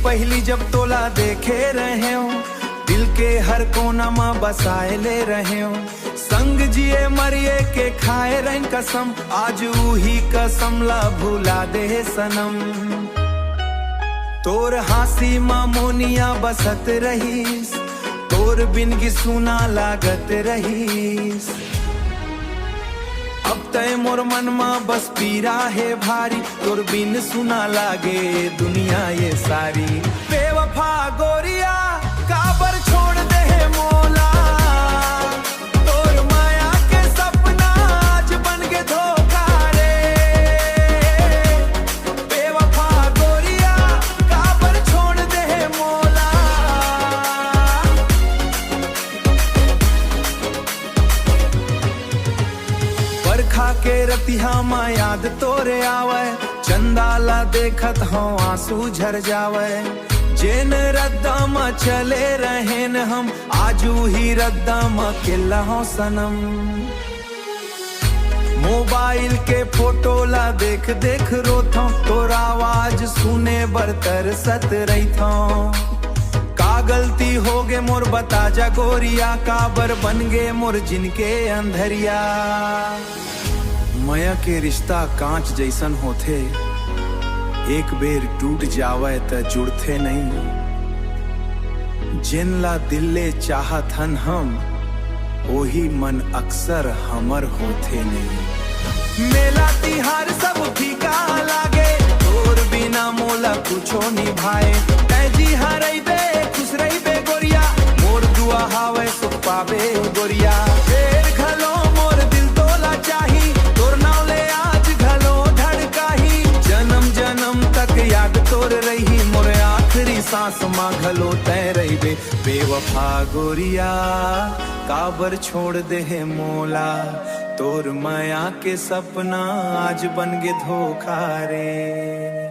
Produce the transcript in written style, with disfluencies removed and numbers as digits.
पहली जब तोला देखे रहे हो, दिल के हर कोना में बसाए ले रहे हो। संग जिए मरिए के खाए रहन कसम, आज वही कसम ला भुला दे सनम। तोर हासी मामोनिया बसत रहीस, तोर बिन की सुना लागत रहीस। अब तय मोर मन में बस पीरा है भारी, तोर बिन सुना लागे दुनिया ये सारी। बेवफा गोरिया काबर छोड़ दे है मोला, तोर माया के सपना आज बन के धोखा रे। बेवफा गोरिया काबर छोड़ दे है मोला। बरखा के रतिहा मा याद तोरे आवे, चंदाला देखत हो आंसू झर जावे। जेन रद्दा में चले रहेन हम, आजू ही रद्दा में किला हो सनम। मोबाइल के फोटो ला देख देख रोथो, तोर आवाज सुने बर तरसत रहीथो। का गलती हो गे मोर बता जा गोरिया, काबर बन गे मोर जिनके अंधरिया। माया के रिश्ता कांच जैसन होथे, एक बेर टूट जावे त जुड़थे नहीं। जिन ला दिले चाहत हन हम, वही मन अक्सर हमर होथे नहीं। मेला तिहार सब फीका लागे, तोर बिना मोला कुछो निभाए। तै जी हरइबे खुश रहिबे गोरिया, मोर दुआ हावे सुख पावे गोरिया। फेर घलो मोर दिल तोला चाही, तोर नाव ले आज घलो धड़काही। जन्म जन्म तक याद तोर रही, मोर आखिरी सांस मां घलो तय रहिबे। बेवफा गोरिया काबर छोड़ दे है मोला, तोर माया के सपना आज बन गे धोखा रे।